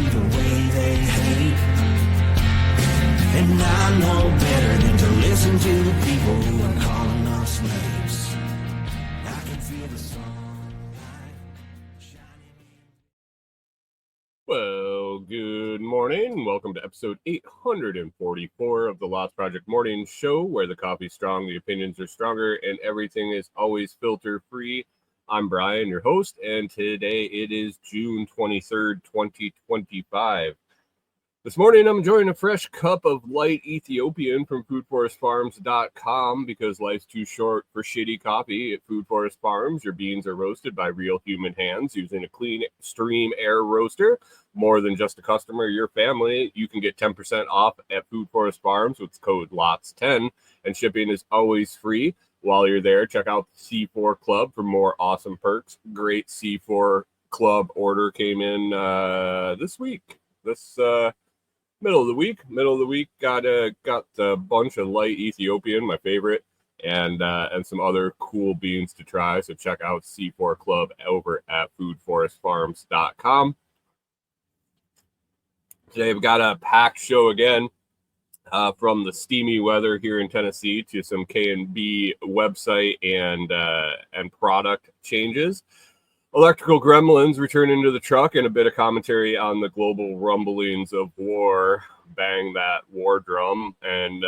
to the way they hate. And I know better than to listen to the people who are calling us slaves. I can feel the sunlight shining. Well, good morning. Welcome to episode 844 of the Lost Project Morning Show, where the coffee's strong, the opinions are stronger, and everything is always filter-free. I'm Brian, your host, and today it is June 23rd, 2025. This morning, I'm enjoying a fresh cup of light Ethiopian from foodforestfarms.com because life's too short for shitty coffee. At Food Forest Farms, your beans are roasted by real human hands using a clean stream air roaster. More than just a customer, your family. You can get 10% off at Food Forest Farms with code LOTS10, and shipping is always free. While you're there, check out the C4 Club for more awesome perks. Great C4 Club order came in this week. Middle of the week, got a bunch of light Ethiopian, my favorite, and some other cool beans to try. So check out C4 Club over at foodforestfarms.com. Today we've got a packed show again, from the steamy weather here in Tennessee to some K&B website and product changes. Electrical gremlins return into the truck, and a bit of commentary on the global rumblings of war. Bang that war drum. And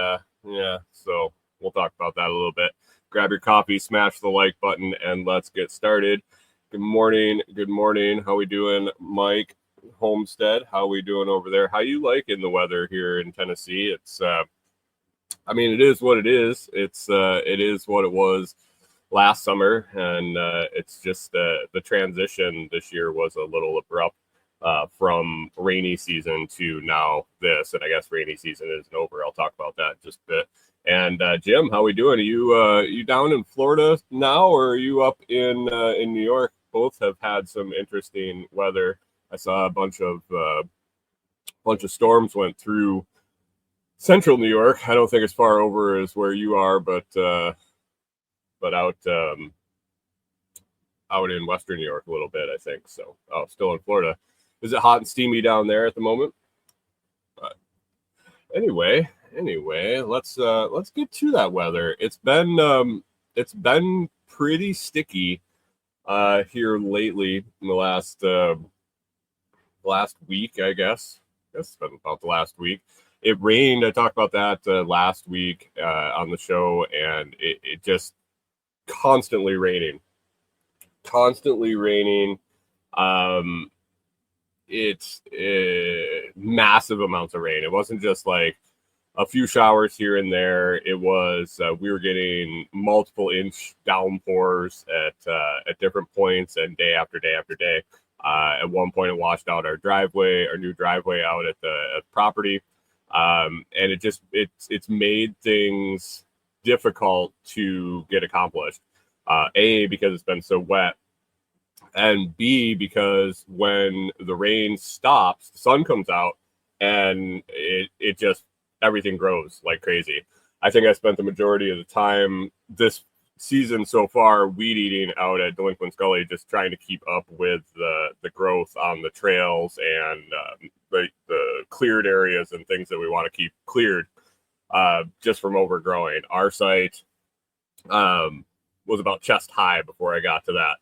so we'll talk about that a little bit. Grab your coffee, smash the like button, and let's get started. Good morning. How we doing, Mike Homestead? How we doing over there? How you liking the weather here in Tennessee? It's it is what it is. It is what it was last summer, and it's just the transition this year was a little abrupt from rainy season to now this, and I guess rainy season isn't over. I'll talk about that just a bit. And Jim, how we doing? Are you down in Florida now, or are you up in New York? Both have had some interesting weather. I saw a bunch of storms went through central New York. I don't think as far over as where you are, but out in western New York a little bit, I think. So, still in Florida. Is it hot and steamy down there at the moment? But anyway, let's get to that weather. It's been pretty sticky here lately in the last week, I guess. It's been about the last week. It rained. I talked about that last week on the show, and it just constantly raining. It's massive amounts of rain. It wasn't just like a few showers here and there. It was we were getting multiple inch downpours at different points, and day after day after day. At one point, it washed out our new driveway out at the property, and it's made things difficult to get accomplished. A, because it's been so wet, and B, because when the rain stops, the sun comes out, and it just, everything grows like crazy. I think I spent the majority of the time this season so far weed eating out at Delinquent's Gully, just trying to keep up with the growth on the trails and the cleared areas and things that we want to keep cleared just from overgrowing. Our site was about chest high before I got to that.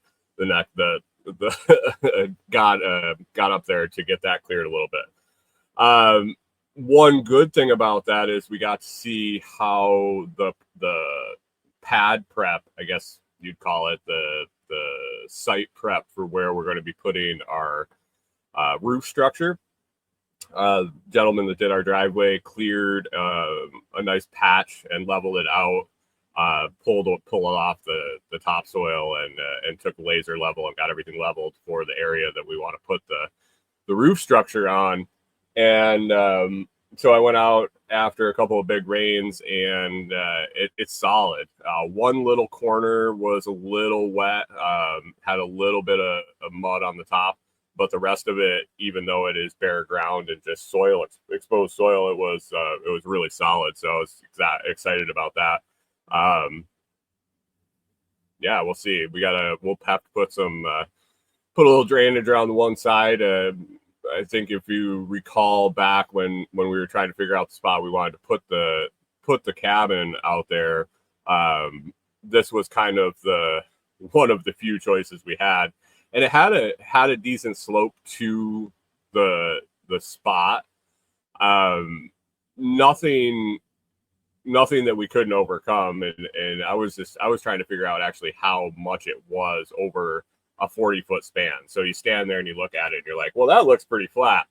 Got up there to get that cleared a little bit. One good thing about that is we got to see how the pad prep, I guess you'd call it, the site prep for where we're going to be putting our roof structure. Gentleman that did our driveway cleared a nice patch and leveled it out, pulled it off the topsoil and took laser level and got everything leveled for the area that we want to put the roof structure on. And so I went out after a couple of big rains, and it's solid. One little corner was a little wet, had a little bit of mud on the top, but the rest of it, even though it is bare ground and just soil, exposed soil, it was really solid. So I was excited about that. Yeah, we'll see. We'll have to put a little drainage around the one side. I think if you recall back when we were trying to figure out the spot we wanted to put the cabin out there, this was kind of one of the few choices we had, and it had a decent slope to the spot. Nothing that we couldn't overcome, and I was trying to figure out actually how much it was over a 40-foot span. So you stand there and you look at it and you're like, well, that looks pretty flat.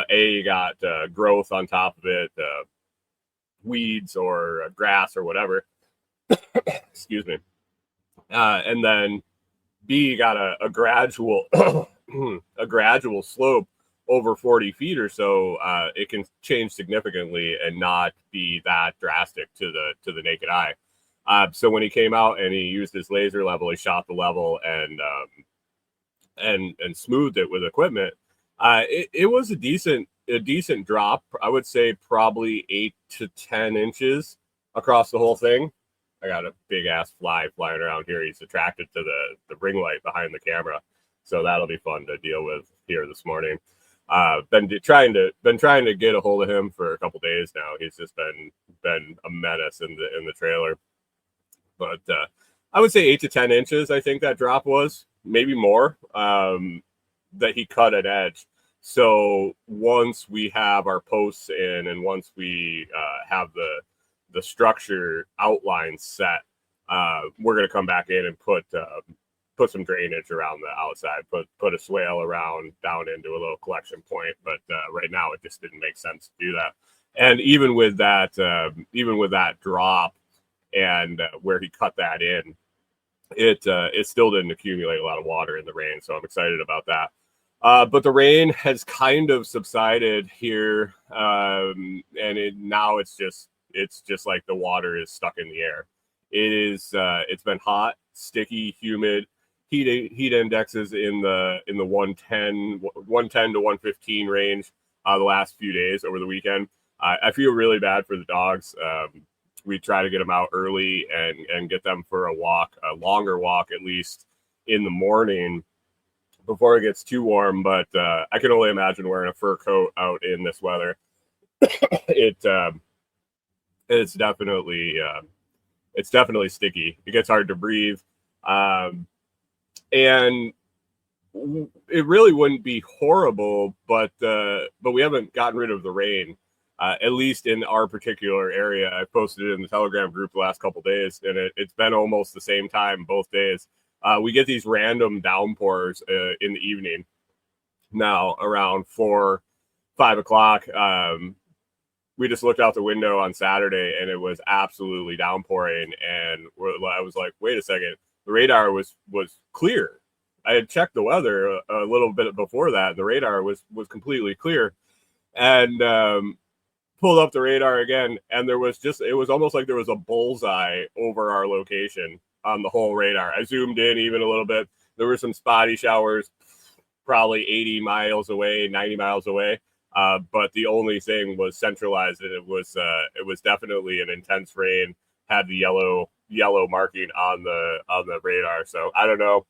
You got growth on top of it, weeds or grass or whatever. Excuse me. And then B, you got a gradual a gradual slope over 40 feet or so. It can change significantly and not be that drastic to the naked eye. So when he came out and he used his laser level, he shot the level and smoothed it with equipment. It was a decent drop. I would say probably 8 to 10 inches across the whole thing. I got a big ass fly flying around here. He's attracted to the ring light behind the camera, so that'll be fun to deal with here this morning. Been trying to get a hold of him for a couple days now. He's just been a menace in the trailer. But I would say 8 to 10 inches. I think that drop was, maybe more, that he cut at edge. So once we have our posts in and once we have the structure outline set, we're going to come back in and put some drainage around the outside, put a swale around down into a little collection point. But right now it just didn't make sense to do that. And even with that drop and where he cut that in, it still didn't accumulate a lot of water in the rain. So I'm excited about that. But the rain has kind of subsided here, and now it's just like the water is stuck in the air. It's been hot, sticky, humid. Heat indexes in the 110 to 115 range the last few days over the weekend. I feel really bad for the dogs. We try to get them out early and get them for a longer walk, at least in the morning before it gets too warm. But I can only imagine wearing a fur coat out in this weather. It's definitely sticky. It gets hard to breathe. And it really wouldn't be horrible, but we haven't gotten rid of the rain, at least in our particular area. I posted it in the Telegram group the last couple of days, and it's been almost the same time both days. We get these random downpours in the evening now around 4-5 o'clock. We just looked out the window on Saturday and it was absolutely downpouring, and I was like, wait a second, the radar was clear. I had checked the weather a little bit before that. The radar was completely clear, and pulled up the radar again, and it was almost like there was a bullseye over our location on the whole radar. I zoomed in even a little bit. There were some spotty showers, probably 80 miles away, 90 miles away. But the only thing was centralized, and it was definitely an intense rain. Had the yellow marking on the radar. So I don't know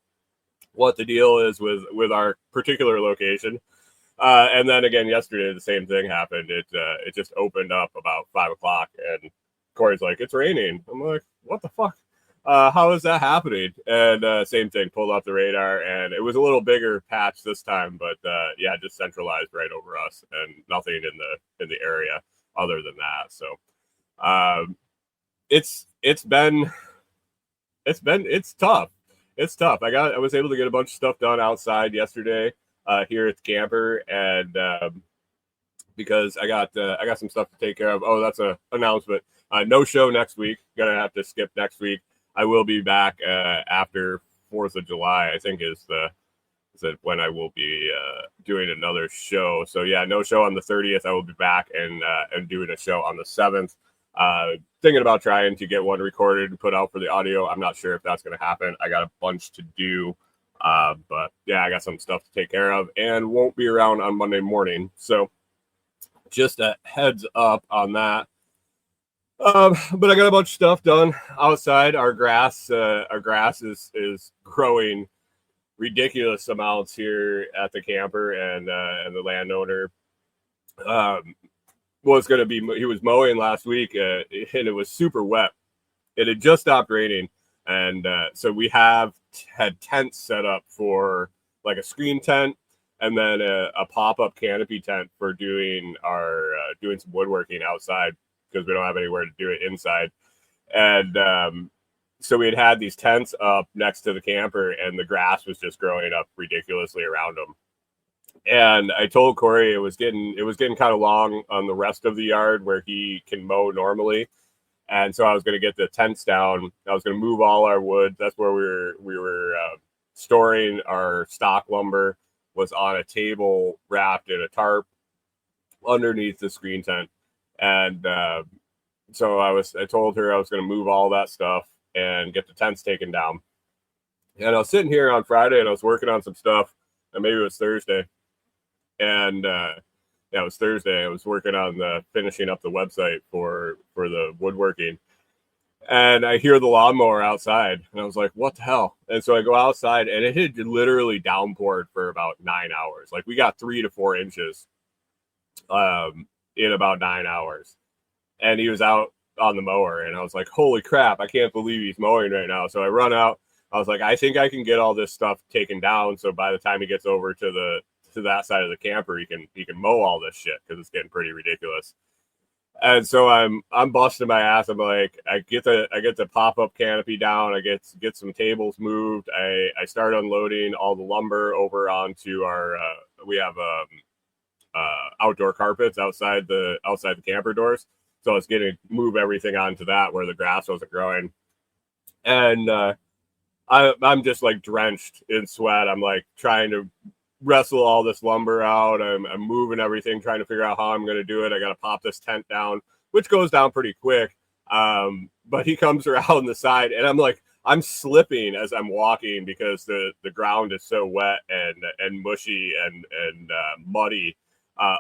what the deal is with our particular location. And then again yesterday the same thing happened. It just opened up about 5 o'clock, and Corey's like, it's raining. I'm like, what the fuck? How is that happening? And same thing, pulled up the radar, and it was a little bigger patch this time, but yeah, just centralized right over us, and nothing in the area other than that. So it's tough. It's tough. I was able to get a bunch of stuff done outside yesterday here at the camper, and because I got some stuff to take care of. Oh, that's a announcement. No show next week. Gonna have to skip next week. I will be back after 4th of July, I think is when I will be doing another show. So yeah, no show on the 30th. I will be back and doing a show on the 7th. Thinking about trying to get one recorded and put out for the audio. I'm not sure if that's going to happen. I got a bunch to do. But yeah, I got some stuff to take care of and won't be around on Monday morning. So just a heads up on that. But I got a bunch of stuff done outside. Our grass is growing ridiculous amounts here at the camper, and the landowner was going to be, he was mowing last week, and it was super wet. It had just stopped raining, and so we had tents set up for like a screen tent, and then a pop-up canopy tent for doing some woodworking outside, because we don't have anywhere to do it inside. And so we had these tents up next to the camper, and the grass was just growing up ridiculously around them. And I told Corey it was getting kind of long on the rest of the yard where he can mow normally. And so I was going to get the tents down. I was going to move all our wood. That's where we were storing our stock lumber, was on a table wrapped in a tarp underneath the screen tent. And so I told her I was going to move all that stuff and get the tents taken down. And I was sitting here on Friday, and I was working on some stuff, and maybe it was Thursday. And yeah, it was Thursday. I was working on finishing up the website for the woodworking, and I hear the lawnmower outside, and I was like, "What the hell?" And so I go outside, and it had literally downpoured for about 9 hours. Like, we got 3 to 4 inches in about 9 hours, and he was out on the mower, and I was like, "Holy crap! I can't believe he's mowing right now." So I run out. I was like, "I think I can get all this stuff taken down, so by the time he gets over to that side of the camper, he can mow all this shit, because it's getting pretty ridiculous." And so I'm busting my ass. I'm like, I get the pop-up canopy down. I get some tables moved. I start unloading all the lumber over onto our we have outdoor carpets outside the camper doors. So I was getting move everything onto that where the grass wasn't growing. And I'm just like drenched in sweat. I'm like trying to wrestle all this lumber out. I'm moving everything, trying to figure out how I'm going to do it. I got to pop this tent down, which goes down pretty quick. But he comes around the side, and I'm slipping as I'm walking, because the ground is so wet and mushy and muddy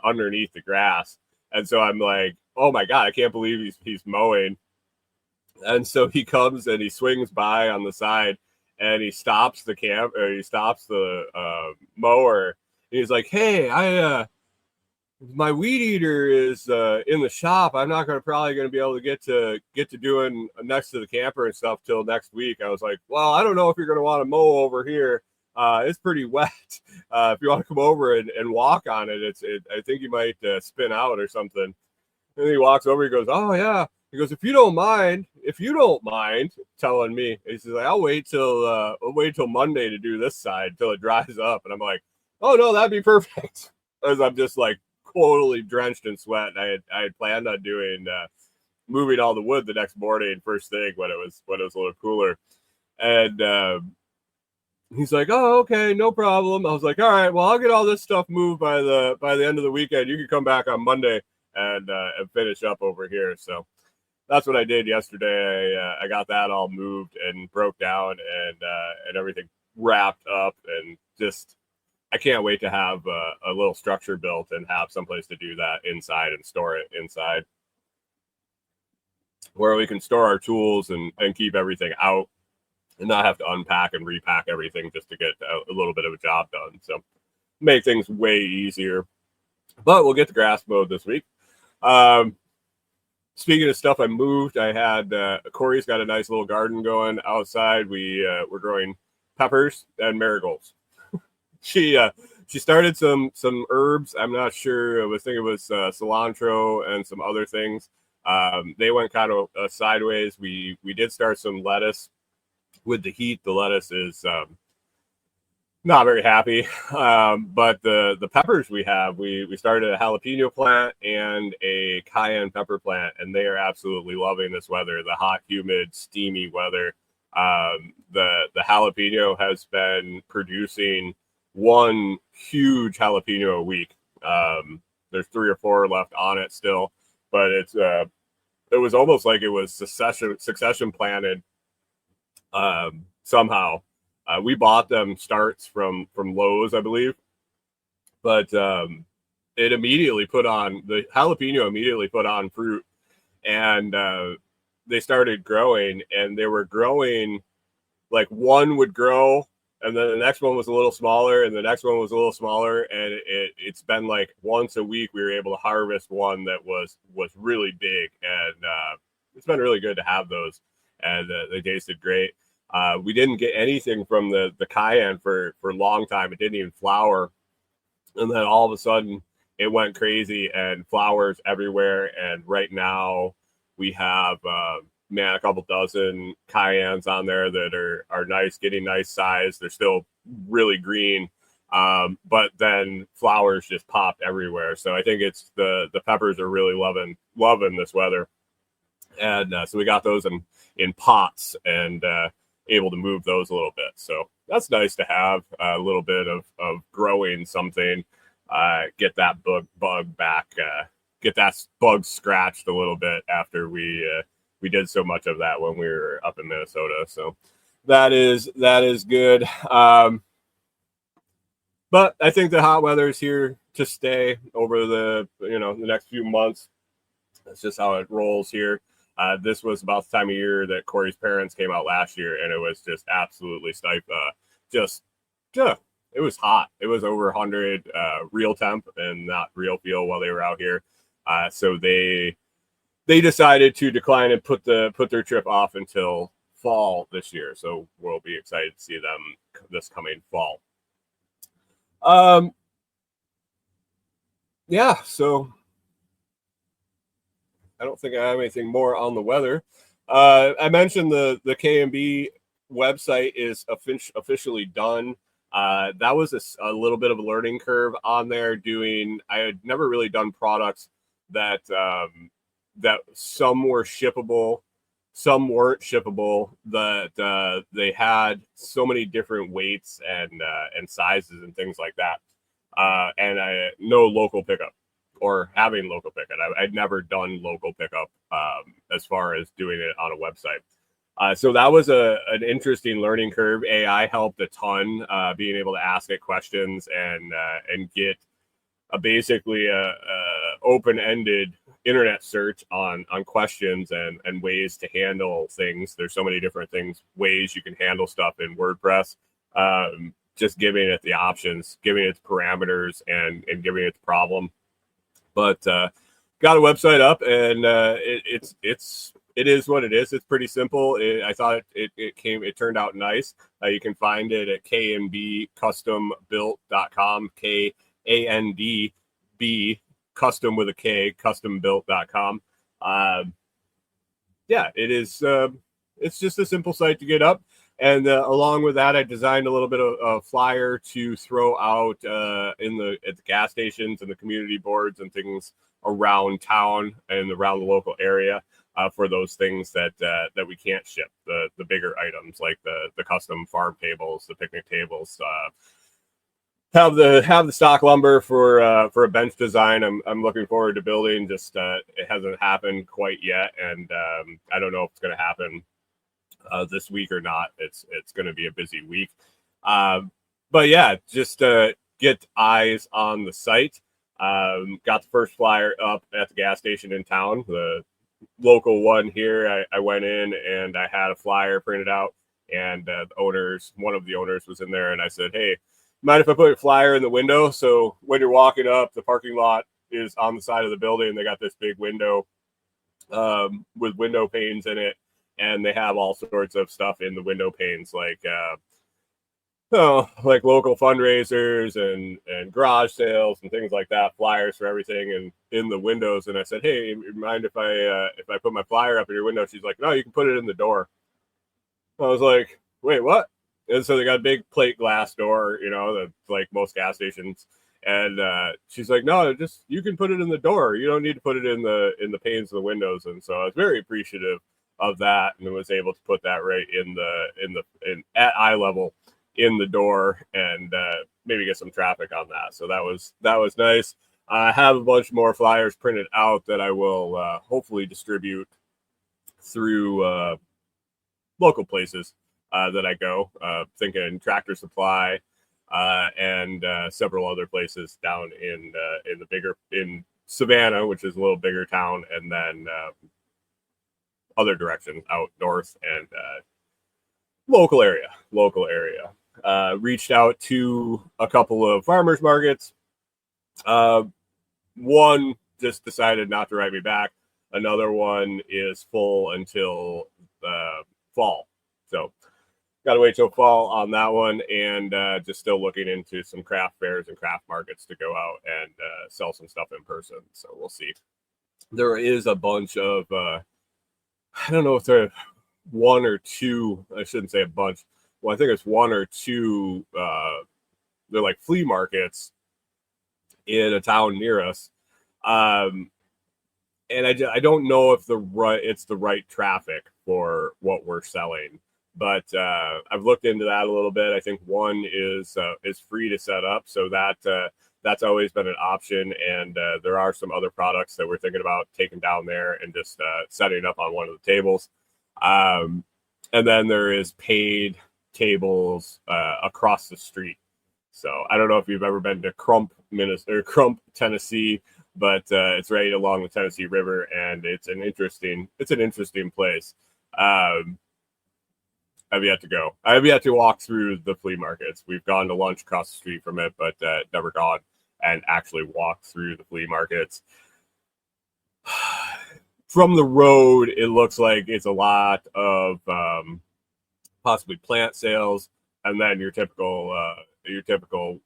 underneath the grass. And so I'm like, oh my God, I can't believe he's mowing. And so he comes and he swings by on the side, and he stops the mower. And he's like, "Hey, my weed eater is in the shop. I'm not probably going to be able to get to doing next to the camper and stuff till next week." I was like, "Well, I don't know if you're going to want to mow over here. It's pretty wet. If you want to come over and walk on it, I think you might spin out or something." And he walks over. He goes, "Oh yeah." He goes, if you don't mind telling me," he says, I'll wait till Monday to do this side till it dries up." And I'm like, "Oh no, that'd be perfect." As I'm just like totally drenched in sweat. And I had planned on doing moving all the wood the next morning, first thing, when it was a little cooler. And he's like, "Oh, okay, no problem." I was like, "All right, well, I'll get all this stuff moved by the end of the weekend. You can come back on Monday and finish up over here." So that's what I did yesterday. I got that all moved and broke down, and everything wrapped up, and just I can't wait to have a little structure built and have someplace to do that inside and store it inside, where we can store our tools and keep everything out and not have to unpack and repack everything just to get a little bit of a job done. So make things way easier. But we'll get the grass mowed this week. Speaking of stuff I moved, I had Corey's got a nice little garden going outside. We're growing peppers and marigolds. She started some herbs. I'm not sure. I think it was cilantro and some other things. They went kind of sideways. We did start some lettuce. With the heat, the lettuce is not very happy. But the peppers we have, we started a jalapeno plant and a cayenne pepper plant, and they are absolutely loving this weather, the hot, humid, steamy weather. The jalapeno has been producing one huge jalapeno a week. There's 3 or 4 left on it still, but it was almost like it was succession planted somehow. We bought them starts from Lowe's, I believe, but the jalapeno immediately put on fruit, and they started growing, and they were growing like one would grow And then the next one was a little smaller, and the next one was a little smaller, and it's been like once a week we were able to harvest one that was really big, and it's been really good to have those, and they tasted great. We didn't get anything from the cayenne for a long time. It didn't even flower, and then all of a sudden it went crazy and flowers everywhere. And right now we have a couple dozen cayennes on there that are nice, getting nice size. They're still really green, but then flowers just popped everywhere. So I think it's the peppers are really loving this weather, and so we got those in pots and able to move those a little bit. So that's nice to have a little bit of growing something, get that bug back, get that bug scratched a little bit after we did so much of that when we were up in Minnesota. So that is good. But I think the hot weather is here to stay over the next few months. That's just how it rolls here. This was about the time of year that Corey's parents came out last year, and it was just absolutely it was hot. It was over 100 real temp and not real feel while they were out here. So they decided to decline and put their trip off until fall this year. So we'll be excited to see them this coming fall. Yeah, so I don't think I have anything more on the weather. I mentioned the K&B website is officially done. That was a little bit of a learning curve on there. I had never really done products that some were shippable, some weren't shippable. That they had so many different weights and sizes and things like that. And no local pickup or having local pickup. I'd never done local pickup as far as doing it on a website. So that was an interesting learning curve. AI helped a ton, being able to ask it questions and get basically a open-ended internet search on questions and ways to handle things. There's so many different ways you can handle stuff in WordPress. Just giving it the options, giving it parameters, and giving it the problem. But got a website up, and it is what it is. It's pretty simple. I thought it turned out nice. You can find it at K&B Kustom Built.com, KANDB custom with a K, custombuilt.com. Yeah, it is. It's just a simple site to get up. And along with that, I designed a little bit of a flyer to throw out at the gas stations and the community boards and things around town and around the local area for those things that we can't ship, the bigger items like the custom farm tables, the picnic tables. Have the stock lumber for a bench design. I'm looking forward to building. Just it hasn't happened quite yet, and I don't know if it's going to happen this week or not. It's going to be a busy week, but yeah, just get eyes on the site. Got the first flyer up at the gas station in town, the local one here. I went in and I had a flyer printed out, and one of the owners was in there, and I said, hey, mind if I put a flyer in the window? So when you're walking up, the parking lot is on the side of the building. They got this big window with window panes in it. And they have all sorts of stuff in the window panes, like local fundraisers and garage sales and things like that, flyers for everything, and in the windows. And I said, hey, mind if I put my flyer up in your window? She's like, no, you can put it in the door. I was like, wait, what? And so they got a big plate glass door, like most gas stations. And she's like, no, you can put it in the door. You don't need to put it in the panes of the windows. And so I was very appreciative of that, and was able to put that right in at eye level in the door, and maybe get some traffic on that. So that was nice. I have a bunch more flyers printed out that I will hopefully distribute through local places that I go, thinking Tractor Supply and several other places down in Savannah, which is a little bigger town, and then other directions out north and local area. Reached out to a couple of farmers markets. One just decided not to write me back. Another one is full until fall. So got to wait till fall on that one, and just still looking into some craft fairs and craft markets to go out and sell some stuff in person. So we'll see. There is a bunch of, I don't know if there one or two, I shouldn't say a bunch. Well, I think it's one or two, they're like flea markets in a town near us. And I don't know if it's the right traffic for what we're selling, but I've looked into that a little bit. I think one is free to set up, so that's always been an option. And there are some other products that we're thinking about taking down there and just setting up on one of the tables. And then there is paid tables across the street. So I don't know if you've ever been to Crump, Tennessee, but it's right along the Tennessee River, and it's an interesting place. I've yet to go. I've yet to walk through the flea markets. We've gone to lunch across the street from it, but never gone and actually walked through the flea markets. From the road, it looks like it's a lot of possibly plant sales, and then your typical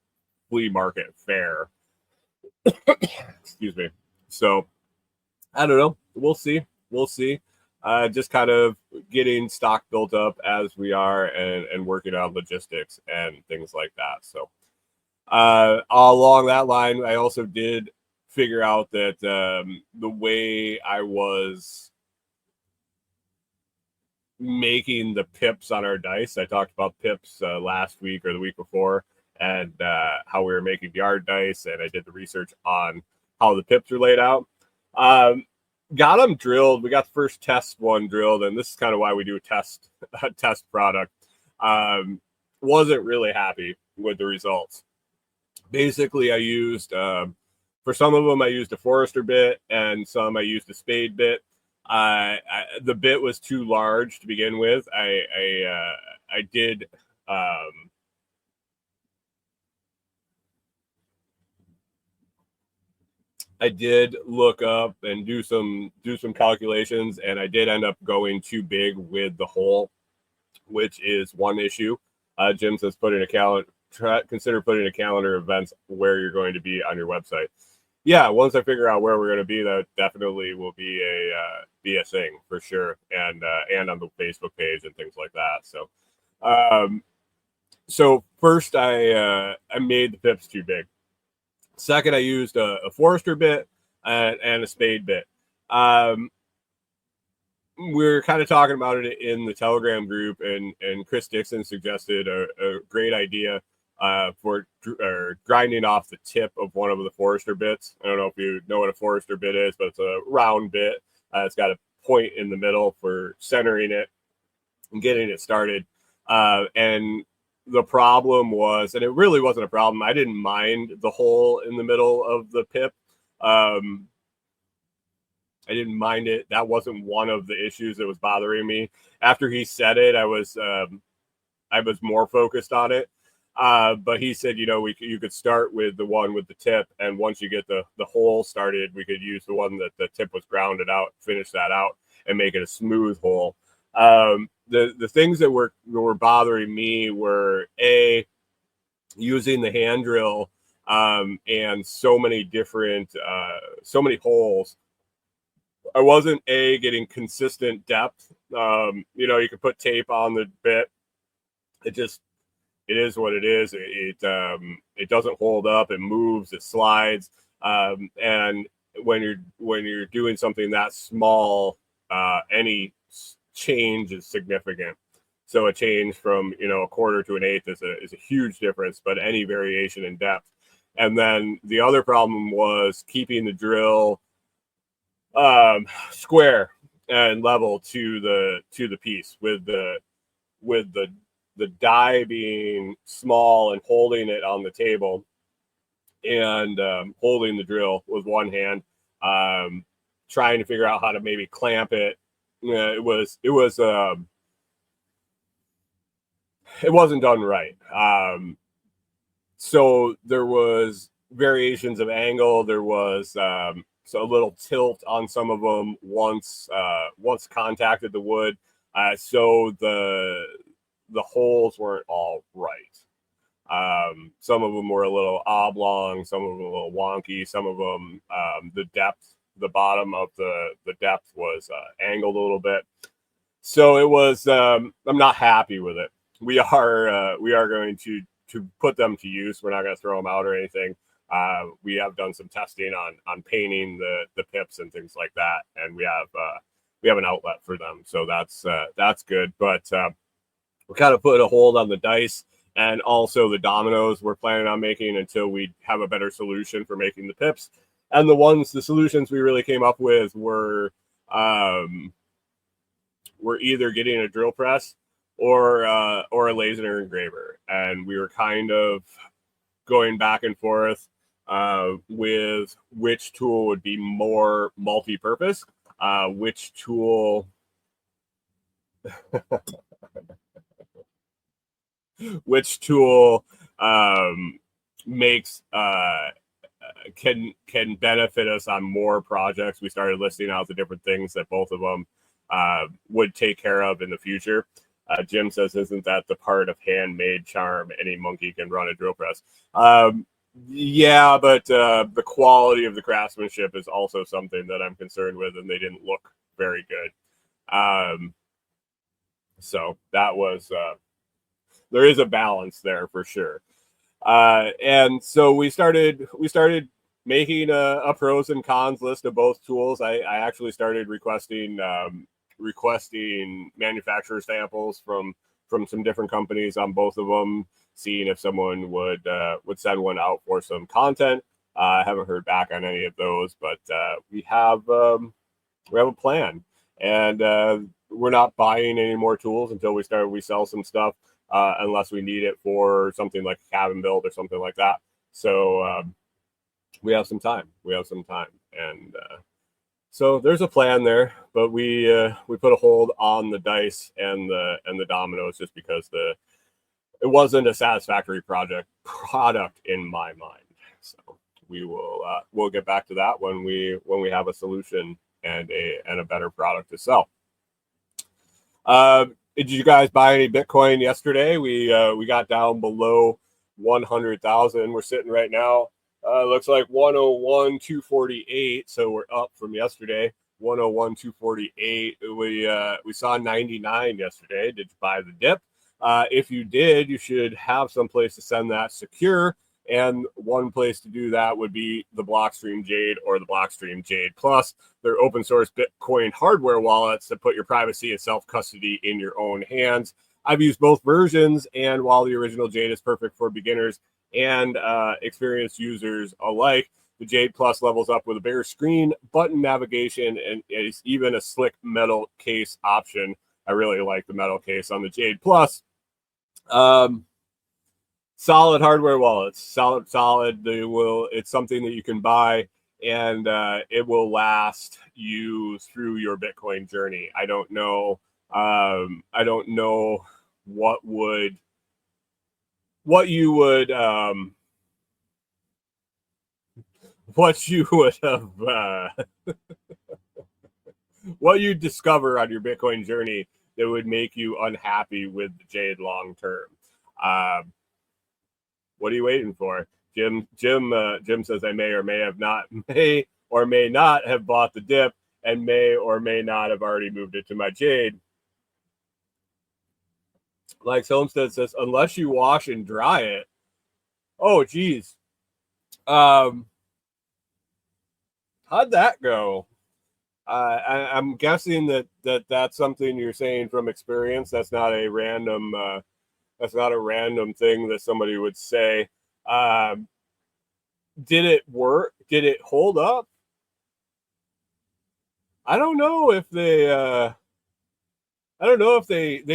flea market fair. Excuse me. So I don't know. We'll see. Just kind of getting stock built up as we are, and working on logistics and things like that. So along that line, I also did figure out that the way I was making the pips on our dice, I talked about pips last week or the week before, and how we were making yard dice, and I did the research on how the pips are laid out. Got them drilled. We got the first test one drilled, and this is kind of why we do a test product. Wasn't really happy with the results. Basically, I used for some of them I used a Forester bit, and some I used a spade bit. The bit was too large to begin with. I did. I did look up and do some calculations, and I did end up going too big with the hole, which is one issue. Jim says consider putting a calendar of events where you're going to be on your website. Yeah, once I figure out where we're going to be, that definitely will be a thing for sure, and on the Facebook page and things like that. So first I made the pips too big. Second, I used a Forester bit and a spade bit. We're kind of talking about it in the Telegram group, and Chris Dixon suggested a great idea for grinding off the tip of one of the Forester bits. I don't know if you know what a Forester bit is, but it's a round bit. It's got a point in the middle for centering it and getting it started. And the problem was, and it really wasn't a problem, I didn't mind the hole in the middle of the pip. I didn't mind it. That wasn't one of the issues that was bothering me. After he said it, I was more focused on it. But he said, you could start with the one with the tip, and once you get the hole started, we could use the one that the tip was grounded out, finish that out, and make it a smooth hole. The things that were bothering me were using the hand drill, and so many different so many holes. I wasn't getting consistent depth. You could put tape on the bit. It is what it is. It doesn't hold up. It moves. It slides. And when you're doing something that small, any change is significant. So a change from a quarter to an eighth is a huge difference. But any variation in depth. And then the other problem was keeping the drill square and level to the piece, with the die being small and holding it on the table, and holding the drill with one hand, trying to figure out how to maybe clamp it. It was it wasn't done right. So there was variations of angle. There was so a little tilt on some of them once contacted the wood. So the holes weren't all right. Some of them were a little oblong, some of them a little wonky, some of them the bottom of the depth was angled a little bit. So it was I'm not happy with it. We are going to put them to use. We're not going to throw them out or anything. We have done some testing on painting the pips and things like that, and we have an outlet for them, so that's good. But we kind of put a hold on the dice and also the dominoes we're planning on making until we have a better solution for making the pips. And the solutions we really came up with were either getting a drill press or a laser engraver, and we were kind of going back and forth with which tool would be more multi-purpose, which tool makes can benefit us on more projects. We started listing out the different things that both of them would take care of in the future. Jim says, "Isn't that the part of handmade charm? Any monkey can run a drill press." Yeah, but the quality of the craftsmanship is also something that I'm concerned with, and they didn't look very good. So that was there is a balance there for sure. And so we started making a pros and cons list of both tools. I actually started requesting manufacturer samples from some different companies on both of them, seeing if someone would send one out for some content. I haven't heard back on any of those, but we have a plan, and we're not buying any more tools until we sell some stuff, unless we need it for something like a cabin build or something like that. So we have some time. And so there's a plan there, but we put a hold on the dice and the dominoes just because it wasn't a satisfactory product in my mind. So we'll get back to that when we have a solution and a better product to sell. Did you guys buy any Bitcoin yesterday? We got down below 100,000. We're sitting right now. Looks like 101,248. So we're up from yesterday. 101,248. We saw 99 yesterday. Did you buy the dip? If you did, you should have some place to send that secure. And one place to do that would be the Blockstream Jade or the Blockstream Jade Plus. They're open source Bitcoin hardware wallets that put your privacy and self-custody in your own hands. I've used both versions, and while the original Jade is perfect for beginners and experienced users alike, the Jade Plus levels up with a bigger screen, button navigation, and is even a slick metal case option. I really like the metal case on the Jade Plus. Solid hardware wallets, solid. It's something that you can buy, and it will last you through your Bitcoin journey. I don't know what you would have what you discover on your Bitcoin journey that would make you unhappy with the Jade long term. What are you waiting for? Jim says I may or may not have bought the dip, and may or may not have already moved it to my Jade. Like Homestead says, unless you wash and dry it. Oh, geez. How'd that go? I'm guessing that's something you're saying from experience. That's not a random thing that somebody would say. Did it work? Did it hold up? I don't know if they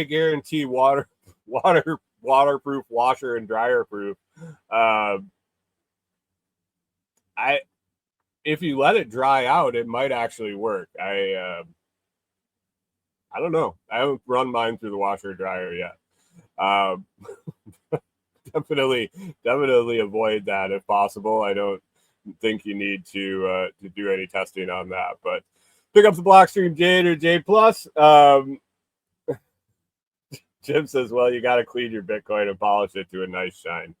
guarantee waterproof washer and dryer proof. If you let it dry out, it might actually work. I don't know. I haven't run mine through the washer or dryer yet. Definitely avoid that if possible. I don't think you need to do any testing on that, but pick up the Blockstream Jade or Jade Plus. Jim says, "Well, you got to clean your Bitcoin and polish it to a nice shine."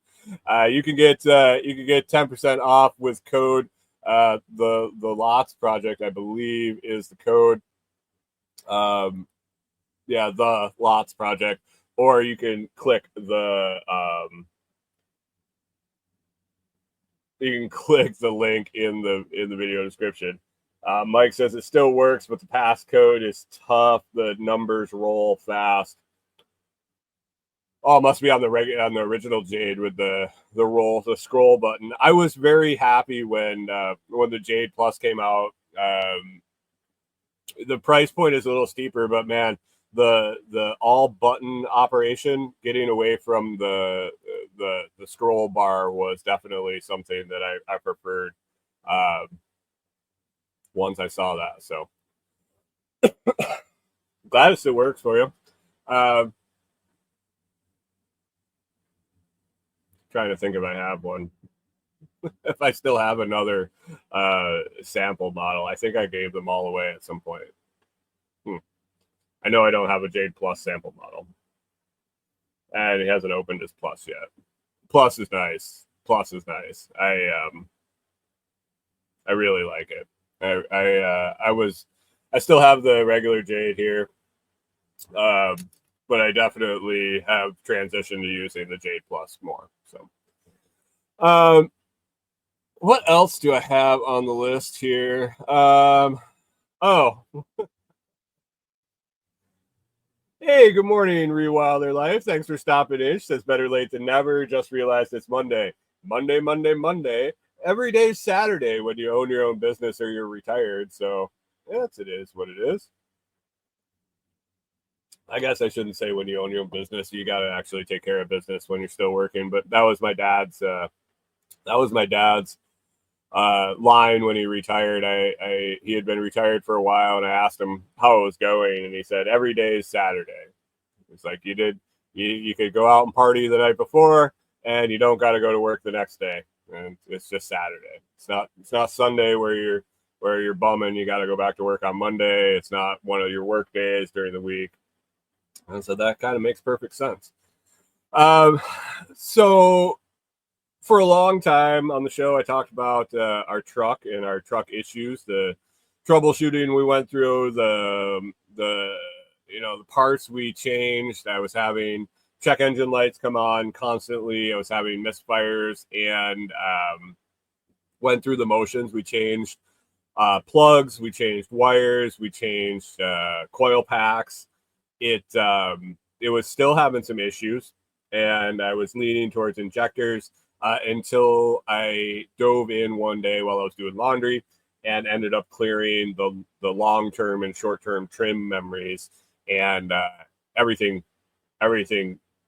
You can get 10% off with code. The Lots Project, I believe, is the code. The Lots Project, or you can click the link in the video description. Mike says it still works, but the passcode is tough. The numbers roll fast. Oh, it must be on the original Jade with the scroll button. I was very happy when the Jade Plus came out. The price point is a little steeper, but man, the all button operation, getting away from the scroll bar, was definitely something that I preferred once I saw that. So glad it still works for you. Trying to think if I have one. If I still have another sample model. I think I gave them all away at some point. I know I don't have a Jade Plus sample model, and it hasn't opened as Plus yet. Plus is nice. I really like it. I still have the regular Jade here, but I definitely have transitioned to using the Jade Plus more. So, what else do I have on the list here? Hey, good morning, Rewilder Life. Thanks for stopping in. She says better late than never. Just realized it's Monday. Monday. Every day's Saturday when you own your own business or you're retired. So, yes, it is what it is. I guess I shouldn't say when you own your own business. You got to actually take care of business when you're still working. But that was my dad's. Line when he retired. He had been retired for a while, and I asked him how it was going, and he said every day is Saturday. It's like you could go out and party the night before, and you don't got to go to work the next day, and it's just Saturday. It's not Sunday where you're bumming. You got to go back to work on Monday. It's not one of your work days during the week, and so that kind of makes perfect sense. So for a long time on the show, I talked about our truck and our truck issues, the troubleshooting we went through, the parts we changed. I was having check engine lights come on constantly. I was having misfires, and went through the motions. We changed plugs, we changed wires, we changed coil packs. It was still having some issues, and I was leaning towards injectors. Until I dove in one day while I was doing laundry and ended up clearing the long-term and short-term trim memories, and everything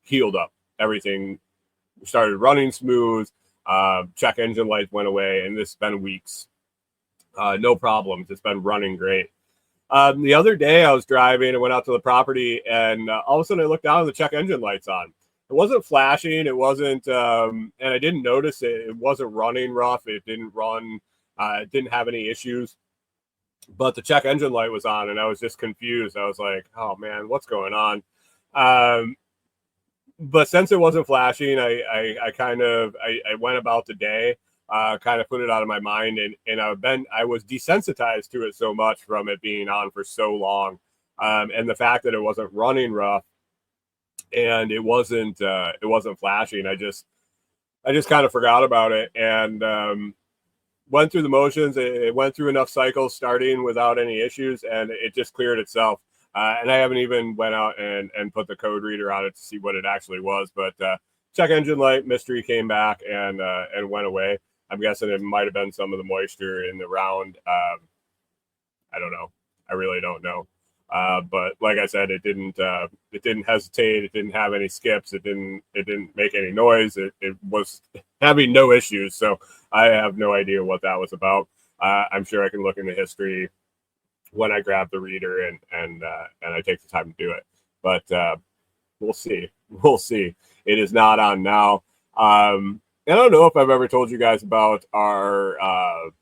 healed up. Everything started running smooth. Check engine light went away, and this has been weeks. No problems. It's been running great. The other day I was driving and went out to the property, and all of a sudden I looked down and the check engine light's on. It wasn't flashing. It wasn't, and I didn't notice it. It wasn't running rough. It didn't run. It didn't have any issues. But the check engine light was on, and I was just confused. I was like, "Oh man, what's going on?" But since it wasn't flashing, I went about the day, kind of put it out of my mind, and I was desensitized to it so much from it being on for so long, and the fact that it wasn't running rough. And it wasn't flashing. I just kind of forgot about it, and went through the motions. It went through enough cycles starting without any issues, and it just cleared itself. And I haven't even went out and put the code reader on it to see what it actually was. But check engine light mystery came back and went away. I'm guessing it might have been some of the moisture in the round. I don't know. I really don't know. But like I said, it didn't hesitate. It didn't have any skips. It didn't make any noise. It was having no issues. So I have no idea what that was about. I'm sure I can look into history when I grab the reader and I take the time to do it. But we'll see. We'll see. It is not on now. I don't know if I've ever told you guys about our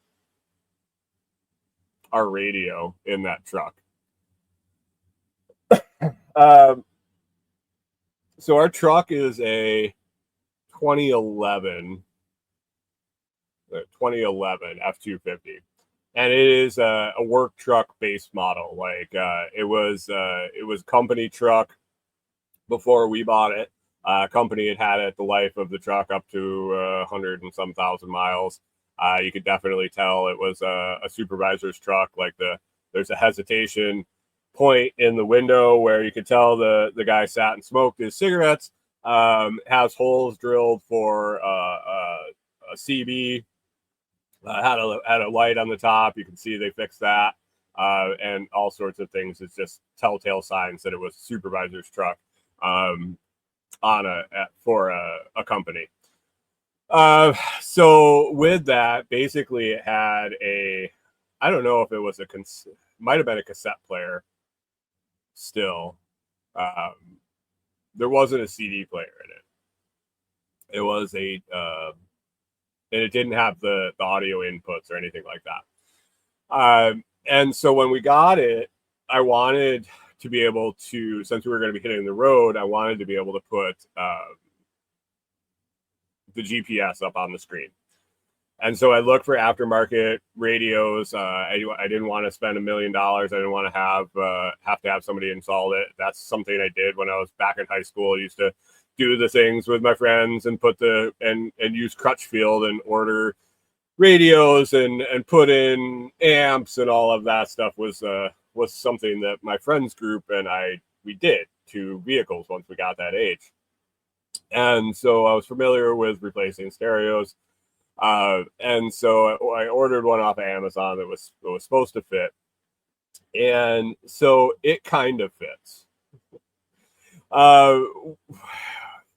radio in that truck. So our truck is a 2011 F-250, and it is a work truck base model. Like it was company truck before we bought it. Company had it the life of the truck up to 100 and some thousand miles. You could definitely tell it was a supervisor's truck. Like there's a hesitation point in the window where you could tell the guy sat and smoked his cigarettes. Has holes drilled for a CB. Had a light on the top. You can see they fixed that, and all sorts of things. It's just telltale signs that it was a supervisor's truck for a company. So with that, basically it had I don't know if it was might have been a cassette player still. There wasn't a CD player in it. It was and it didn't have the audio inputs or anything like that. And so when we got it, I wanted to be able to, since we were going to be hitting the road, I wanted to be able to put the GPS up on the screen. And so I looked for aftermarket radios. I didn't want to spend $1 million. I didn't want to have to have somebody install it. That's something I did when I was back in high school. I used to do the things with my friends and and use Crutchfield and order radios and put in amps, and all of that stuff was something that my friends group and we did to vehicles once we got that age. And so I was familiar with replacing stereos. And so I ordered one off of Amazon that was supposed to fit. And so it kind of fits.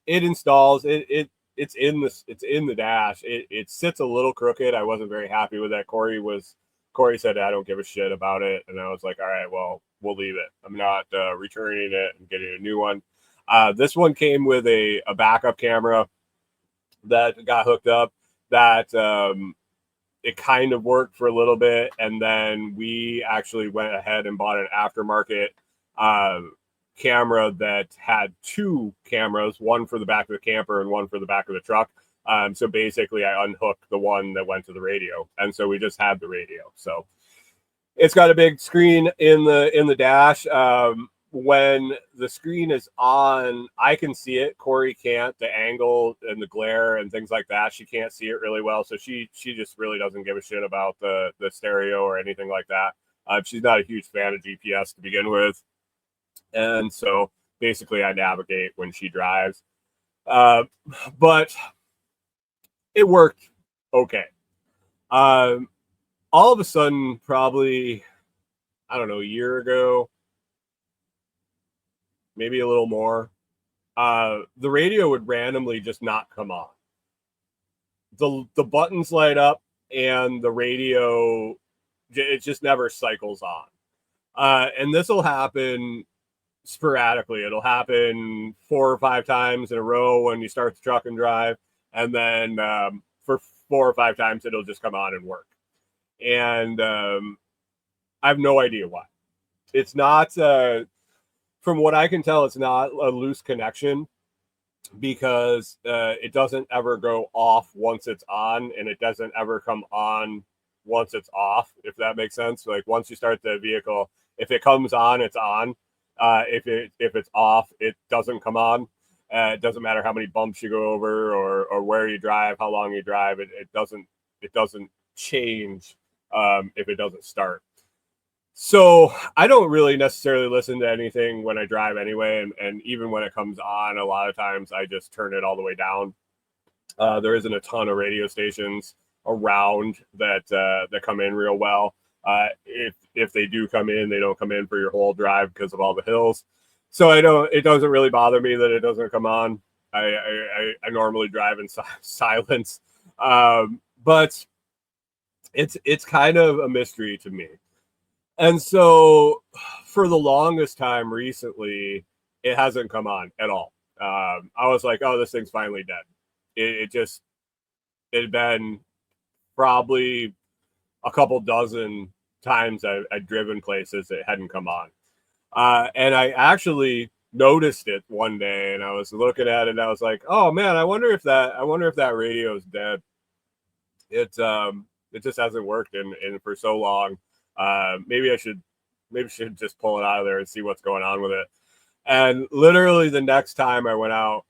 It installs it's in the dash. It sits a little crooked. I wasn't very happy with that. Corey said, I don't give a shit about it. And I was like, all right, well, we'll leave it. I'm not returning it and getting a new one. This one came with a backup camera that got hooked up that it kind of worked for a little bit. And then we actually went ahead and bought an aftermarket camera that had two cameras, one for the back of the camper and one for the back of the truck. So basically I unhooked the one that went to the radio. And so we just had the radio. So it's got a big screen in the dash. When the screen is on, I can see it. Corey can't. The angle and the glare and things like that, she can't see it really well. So she just really doesn't give a shit about the stereo or anything like that. She's not a huge fan of GPS to begin with. And so basically I navigate when she drives. But it worked okay. All of a sudden, probably, I don't know, a year ago, maybe a little more, the radio would randomly just not come on. The buttons light up and the radio, it just never cycles on. And this will happen sporadically. It'll happen 4 or 5 times in a row when you start the truck and drive. And then for 4 or 5 times, it'll just come on and work. And I have no idea why. It's not, from what I can tell, it's not a loose connection, because it doesn't ever go off once it's on, and it doesn't ever come on once it's off, if that makes sense. Like once you start the vehicle, if it comes on, it's on. If it's off, it doesn't come on. It doesn't matter how many bumps you go over or where you drive, how long you drive. It doesn't change if it doesn't start. So I don't really necessarily listen to anything when I drive anyway, and even when it comes on, a lot of times I just turn it all the way down. There isn't a ton of radio stations around that come in real well. If they do come in, they don't come in for your whole drive because of all the hills. So it doesn't really bother me that it doesn't come on. I normally drive in silence, but it's kind of a mystery to me. And so for the longest time recently, it hasn't come on at all. I was like, oh, this thing's finally dead. It had been probably a couple dozen times I'd driven places that hadn't come on. And I actually noticed it one day, and I was looking at it and I was like, oh man, I wonder if that radio is dead. It just hasn't worked in for so long. Maybe I should just pull it out of there and see what's going on with it. And literally the next time I went out,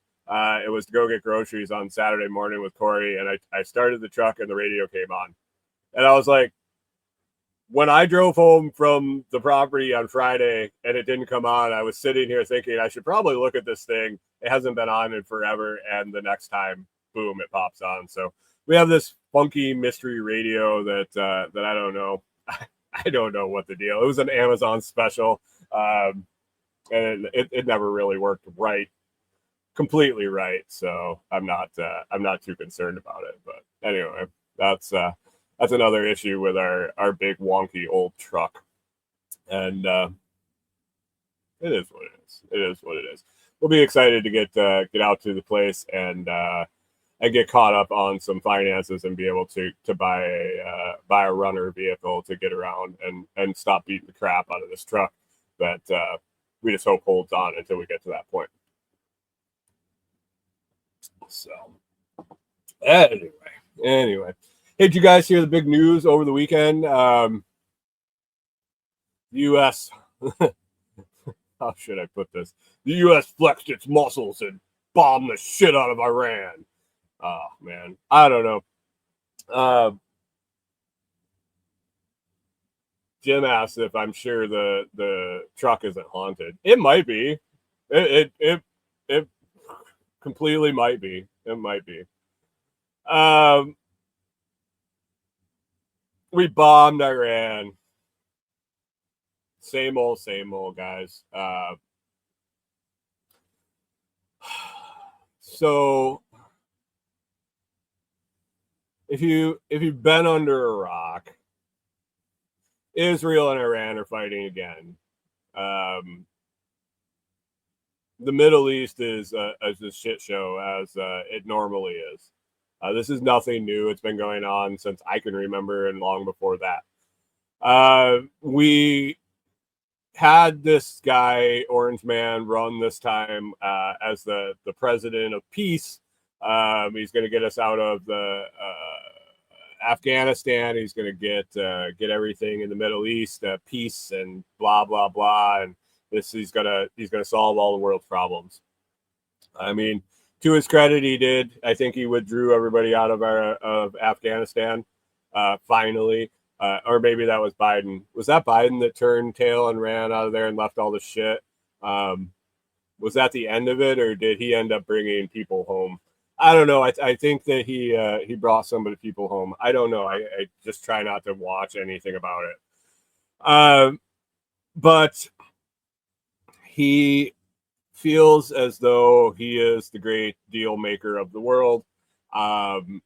it was to go get groceries on Saturday morning with Corey, and I started the truck and the radio came on. And I was like, when I drove home from the property on Friday and it didn't come on, I was sitting here thinking I should probably look at this thing. It hasn't been on in forever. And the next time, boom, it pops on. So we have this funky mystery radio that I don't know. I don't know what the deal. It was an Amazon special. And it never really worked completely right. So I'm not too concerned about it. But anyway, that's another issue with our big wonky old truck. And it is what it is. It is what it is. We'll be excited to get out to the place and get caught up on some finances and be able to buy a runner vehicle to get around and stop beating the crap out of this truck that we just hope holds on until we get to that point. So anyway. Hey, did you guys hear the big news over the weekend? U.S. How should I put this? The U.S. flexed its muscles and bombed the shit out of Iran. Oh, man. I don't know. Jim asked if I'm sure the truck isn't haunted. It might be. It completely might be. It might be. We bombed Iran. Same old, guys. So if you've been under a rock, Israel and Iran are fighting again. The Middle East is a shit show, as it normally is. This is nothing new. It's been going on since I can remember and long before that. We had this guy, Orange Man, run this time as the president of peace. He's going to get us out of the Afghanistan. He's going to get everything in the Middle East, peace and blah blah blah. And he's gonna solve all the world's problems. I mean, to his credit, he did. I think he withdrew everybody out of Afghanistan finally. Or maybe that was Biden. Was that Biden that turned tail and ran out of there and left all the shit? Was that the end of it, or did he end up bringing people home? I don't know. I think that he brought some of the people home. I don't know. I just try not to watch anything about it. But he feels as though he is the great deal maker of the world. And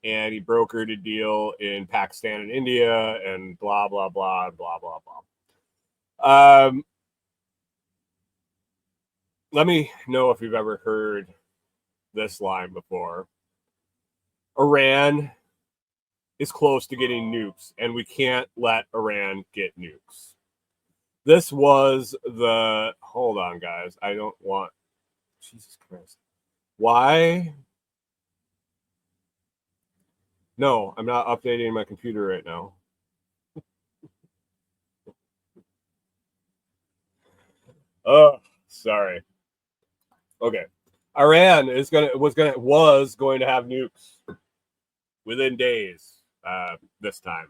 he brokered a deal in Pakistan and India and blah, blah, blah, blah, blah, blah. Let me know if you've ever heard this line before. Iran is close to getting nukes, and we can't let Iran get nukes. This was hold on, guys. I don't want, Jesus Christ. Why? No, I'm not updating my computer right now. Oh, sorry. Okay. Iran was going to have nukes within days this time.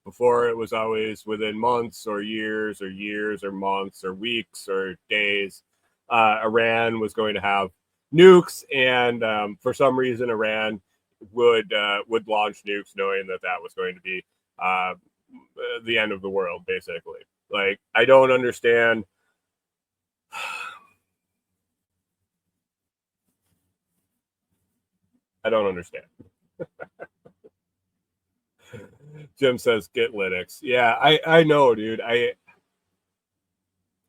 Before it was always within months or years or months or weeks or days. Iran was going to have nukes, and for some reason Iran would launch nukes, knowing that was going to be the end of the world, basically. Like, I don't understand. I don't understand. Jim says, get Linux. Yeah, I know, dude.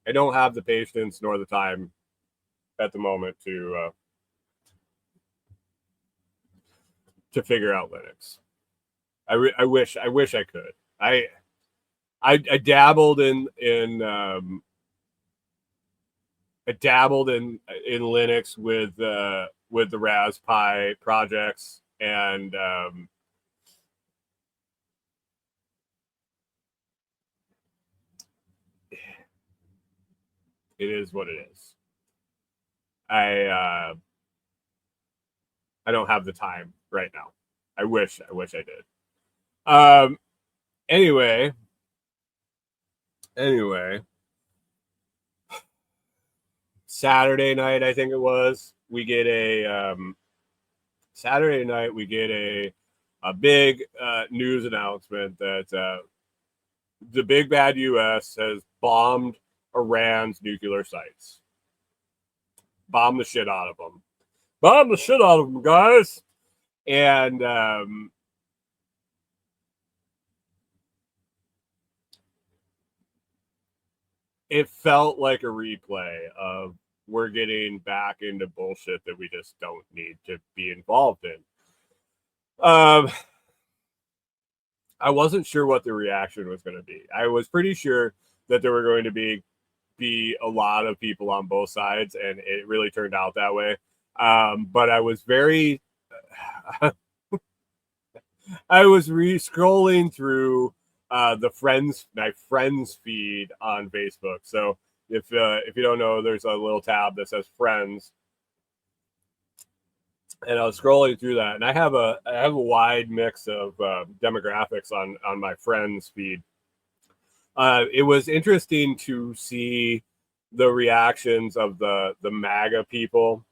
I don't have the patience nor the time at the moment to figure out Linux. I wish I could. I dabbled in Linux with the Raspberry projects, and it is what it is. I don't have the time right now. I wish I did. Anyway, Saturday night, I think it was, we get a big news announcement that the big bad U.S. has bombed Iran's nuclear sites. Bomb the shit out of them. Bomb the shit out of them, guys. And it felt like a replay of we're getting back into bullshit that we just don't need to be involved in. I wasn't sure what the reaction was going to be. I was pretty sure that there were going to be a lot of people on both sides, and it really turned out that way. But I was very I was scrolling through my friends feed on Facebook. So if you don't know, there's a little tab that says friends, and I was scrolling through that, and I have a wide mix of demographics on my friends feed. It was interesting to see the reactions of the MAGA people.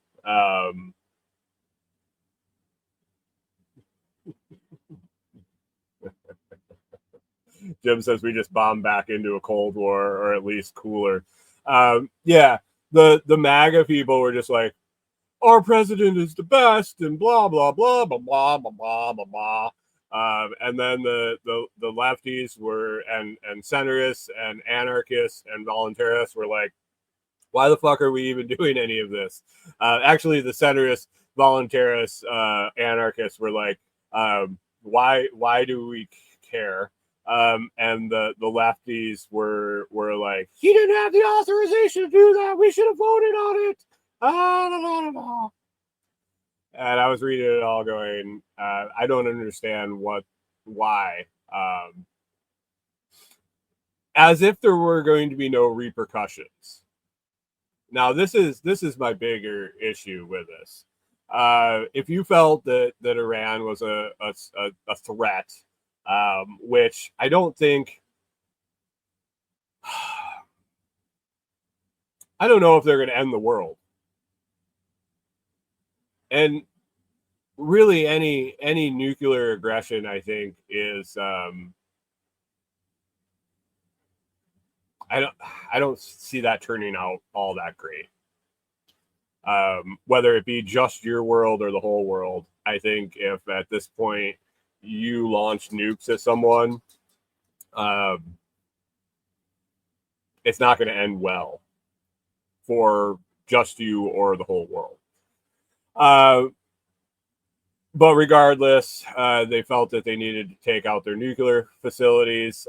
Jim says we just bombed back into a Cold War, or at least cooler. Yeah, the MAGA people were just like, our president is the best, and blah blah blah blah blah blah blah blah blah. And then the lefties were and centrists and anarchists and voluntarists were like, why the fuck are we even doing any of this? Actually, the centrists, voluntarists, anarchists were like, why do we care? And the lefties were like, he didn't have the authorization to do that. We should have voted on it. And I was reading it all going, I don't understand why. As if there were going to be no repercussions. Now, this is my bigger issue with this. If you felt that Iran was a threat, which I don't think, I don't know if they're going to end the world. And really, any nuclear aggression, I think, is I don't see that turning out all that great. Whether it be just your world or the whole world, I think if at this point you launch nukes at someone, it's not going to end well for just you or the whole world. But regardless, they felt that they needed to take out their nuclear facilities.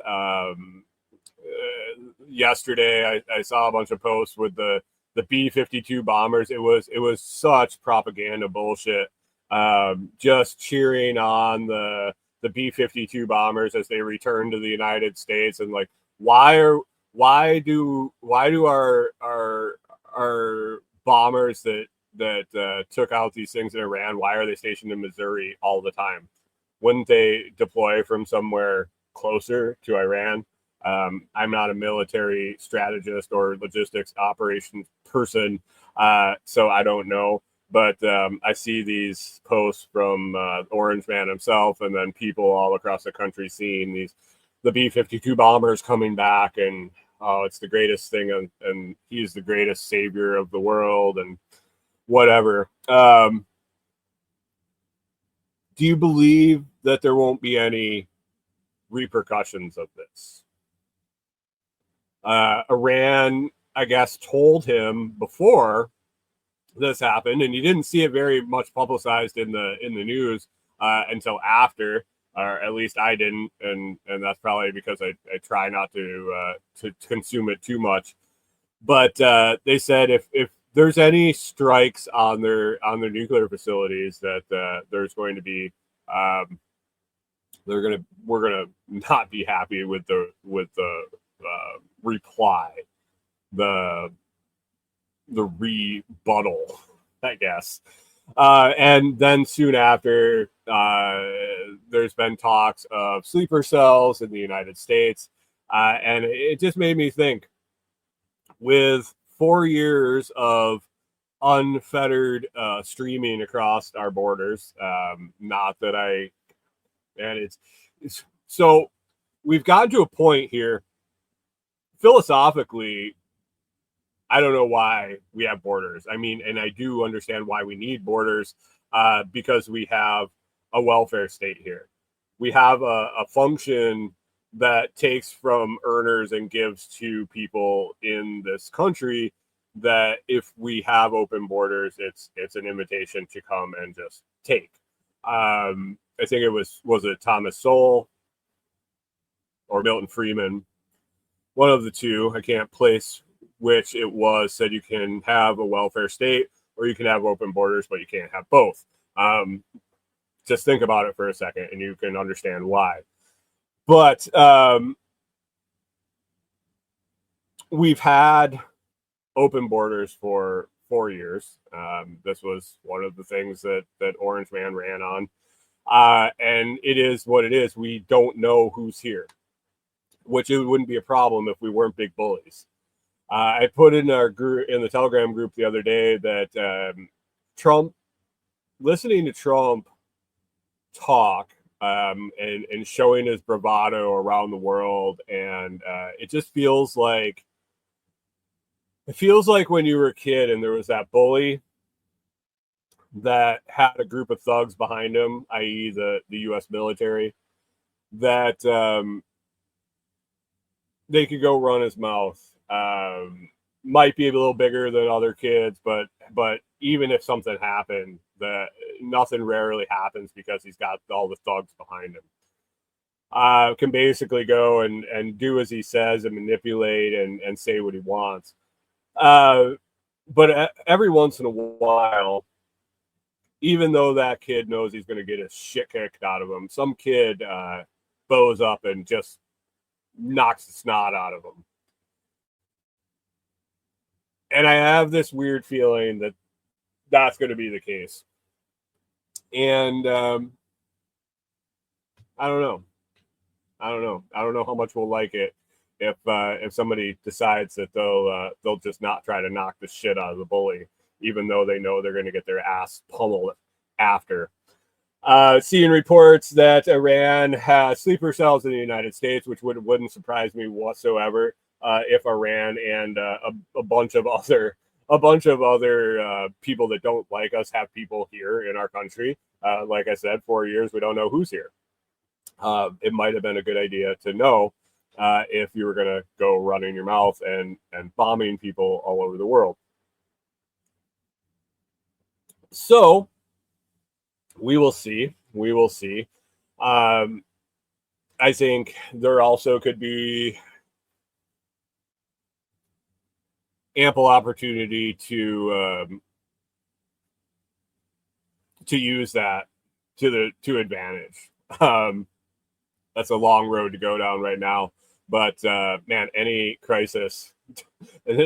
Yesterday, I saw a bunch of posts with the B-52 bombers. It was such propaganda bullshit. Just cheering on the B-52 bombers as they return to the United States, and like, why do our bombers that took out these things in Iran, why are they stationed in Missouri all the time? Wouldn't they deploy from somewhere closer to Iran? I'm not a military strategist or logistics operations person, so I don't know. But I see these posts from Orange Man himself, and then people all across the country seeing the B-52 bombers coming back, and it's the greatest thing, and he's the greatest savior of the world, and whatever. Do you believe that there won't be any repercussions of this? Iran I guess, told him before this happened, and you didn't see it very much publicized in the news until after, or at least I didn't, and that's probably because I try not to consume it too much. But they said if there's any strikes on their nuclear facilities, that there's going to be we're gonna not be happy with the reply, the rebuttal, I guess. And then soon after, there's been talks of sleeper cells in the United States. And it just made me think, with 4 years of unfettered streaming across our borders, not that it's so we've gotten to a point here, philosophically, I don't know why we have borders. I mean, and I do understand why we need borders, because we have a welfare state here. We have a function that takes from earners and gives to people in this country, that if we have open borders, it's an invitation to come and just take. I think it was it Thomas Sowell or Milton Friedman, one of the two, I can't place which it was, said you can have a welfare state or you can have open borders, but you can't have both. Just think about it for a second and you can understand why. But we've had open borders for 4 years. This was one of the things that Orange Man ran on. And it is what it is. We don't know who's here, which it wouldn't be a problem if we weren't big bullies. I put in our group, in the Telegram group the other day, that listening to Trump talk and showing his bravado around the world, and it just feels like when you were a kid and there was that bully that had a group of thugs behind him, i.e. the U.S. military, that they could go run his mouth. Might be a little bigger than other kids, but even if something happened, that nothing rarely happens because he's got all the thugs behind him. Can basically go and do as he says and manipulate and say what he wants. But every once in a while, even though that kid knows he's going to get his shit kicked out of him, some kid bows up and just knocks the snot out of him. And I have this weird feeling that that's going to be the case. And I don't know. I don't know how much we'll like it if somebody decides that they'll just not try to knock the shit out of the bully, even though they know they're going to get their ass pummeled after. Seeing reports that Iran has sleeper cells in the United States, which wouldn't surprise me whatsoever. If Iran and a bunch of other people that don't like us have people here in our country. Like I said, 4 years, we don't know who's here. It might have been a good idea to know if you were going to go running your mouth and bombing people all over the world. So we will see. I think there also could be ample opportunity to use that to advantage. That's a long road to go down right now, but man, any crisis,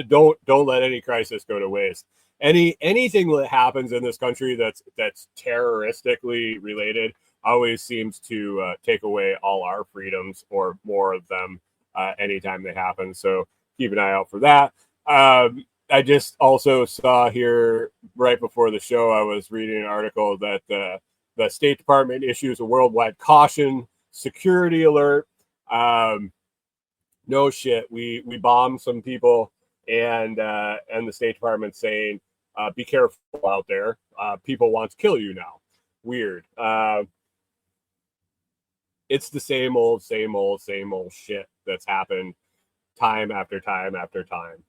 don't let any crisis go to waste. Anything that happens in this country that's terroristically related always seems to take away all our freedoms or more of them anytime they happen. So keep an eye out for that. I just also saw here right before the show, I was reading an article that the State Department issues a worldwide caution security alert. No shit, we bombed some people, and the State Department saying, be careful out there. People want to kill you now. Weird. It's the same old shit that's happened time after time after time.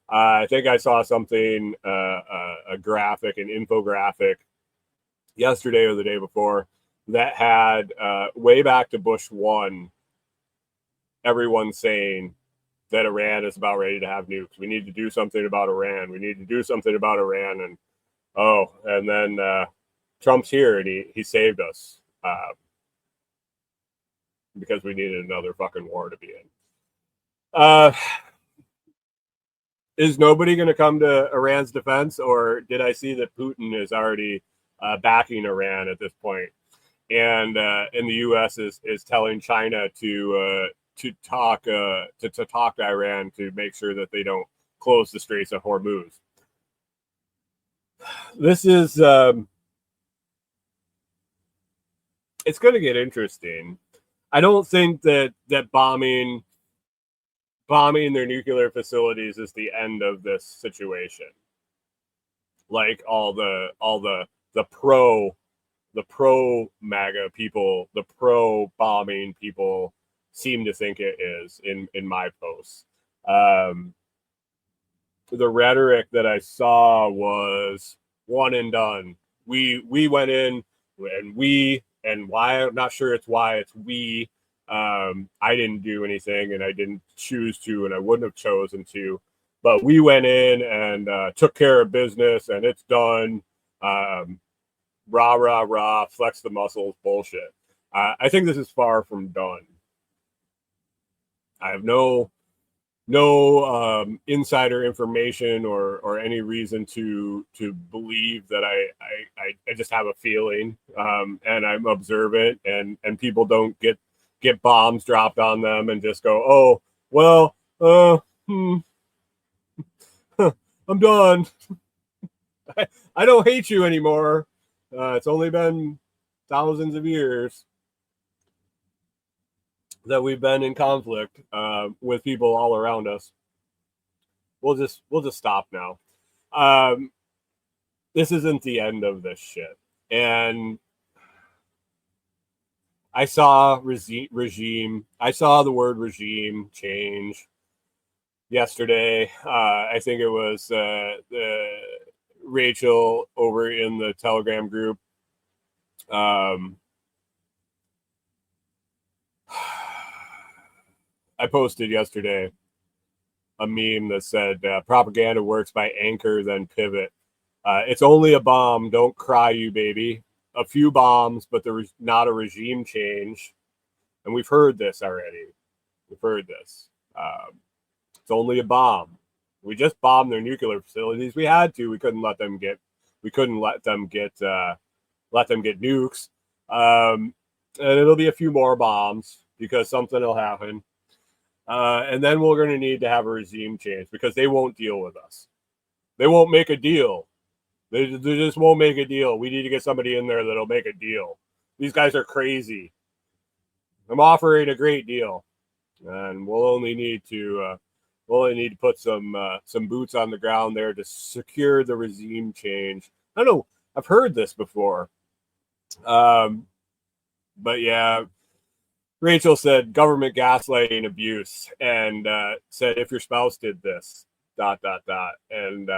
I think I saw something, a graphic, an infographic yesterday or the day before that had way back to Bush 1, everyone saying that Iran is about ready to have nukes. We need to do something about Iran. We need to do something about Iran. And then Trump's here and he saved us because we needed another fucking war to be in. Is nobody going to come to Iran's defense, or did I see that Putin is already backing Iran at this point? And the U.S. is telling China to talk to Iran to make sure that they don't close the Straits of Hormuz. This is it's going to get interesting. I don't think that bombing their nuclear facilities is the end of this situation. Like all the pro MAGA people, the pro bombing people seem to think it is in my posts. The rhetoric that I saw was one and done. We went in and why, I'm not sure it's why, it's we. I didn't do anything and I didn't choose to, and I wouldn't have chosen to, but we went in and took care of business and it's done. Rah, flex the muscles, bullshit. I think this is far from done. I have no insider information or any reason to believe that I just have a feeling, and I'm observant, and people don't get bombs dropped on them and just go, oh well, I'm done. I don't hate you anymore. It's only been thousands of years that we've been in conflict with people all around us. We'll just stop now. This isn't the end of this shit. And I saw regime. I saw the word regime change yesterday. I think it was Rachel over in the Telegram group. I posted yesterday a meme that said propaganda works by anchor, then pivot. It's only a bomb. Don't cry, you baby. A few bombs, but there was not a regime change. And we've heard this already. We've heard this. It's only a bomb. We just bombed their nuclear facilities. We had to. We couldn't let them get nukes. And it'll be a few more bombs because something will happen. And then we're going to need to have a regime change because they won't deal with us. They won't make a deal. They just won't make a deal. We need to get somebody in there that'll make a deal. These guys are crazy. I'm offering a great deal, and we'll only need to put some boots on the ground there to secure the regime change. I don't know. I've heard this before, but yeah. Rachel said government gaslighting abuse, and said if your spouse did this, ... And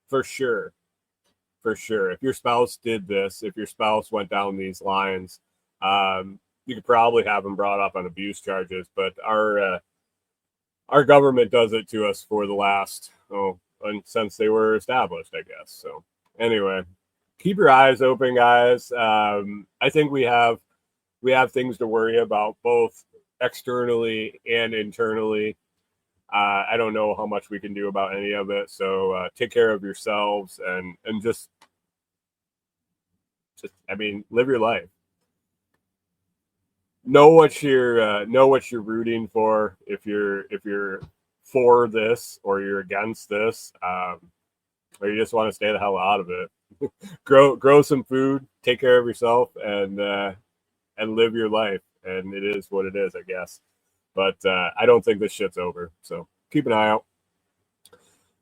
for sure, if your spouse did this, if your spouse went down these lines, you could probably have them brought up on abuse charges. But our government does it to us for the last since they were established, I guess. So anyway, keep your eyes open, guys. I think we have things to worry about both externally and internally. I don't know how much we can do about any of it. So take care of yourselves and just live your life. Know what you're rooting for. If you're for this or you're against this, or you just want to stay the hell out of it. grow some food, take care of yourself, and live your life. And it is what it is, I guess. But I don't think this shit's over. So keep an eye out.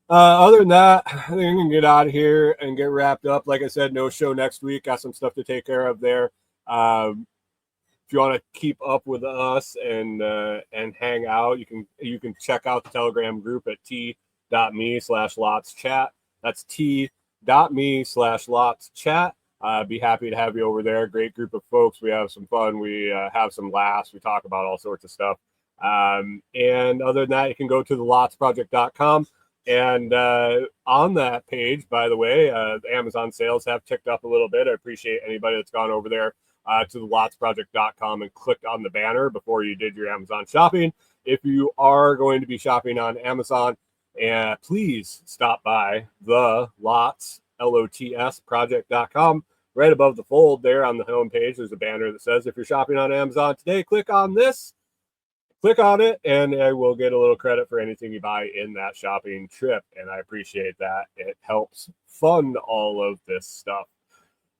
Other than that, I think we can get out of here and get wrapped up. Like I said, no show next week. Got some stuff to take care of there. If you want to keep up with us and hang out, you can check out the Telegram group at t.me/. t.me/lots chat. That's t.me/lots chat. Be happy to have you over there. Great group of folks. We have some fun. We have some laughs. We talk about all sorts of stuff. And other than that, you can go to thelotsproject.com. And on that page, by the way, the Amazon sales have ticked up a little bit. I appreciate anybody that's gone over there to thelotsproject.com and clicked on the banner before you did your Amazon shopping. If you are going to be shopping on Amazon, and please stop by the Lots, LOTS project.com. Right above the fold there on the home page, there's a banner that says, if you're shopping on Amazon today, click on this. Click on it, and I will get a little credit for anything you buy in that shopping trip, and I appreciate that. It helps fund all of this stuff.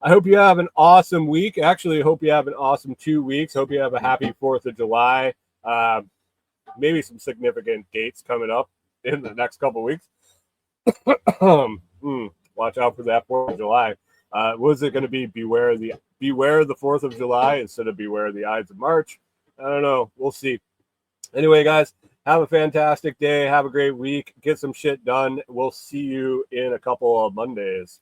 I hope you have an awesome week. Actually, I hope you have an awesome 2 weeks. Hope you have a happy 4th of July. Maybe some significant dates coming up in the next couple of weeks. Watch out for that 4th of July. Was it going to be beware the 4th of July instead of beware the Ides of March? I don't know. We'll see. Anyway, guys, have a fantastic day. Have a great week. Get some shit done. We'll see you in a couple of Mondays.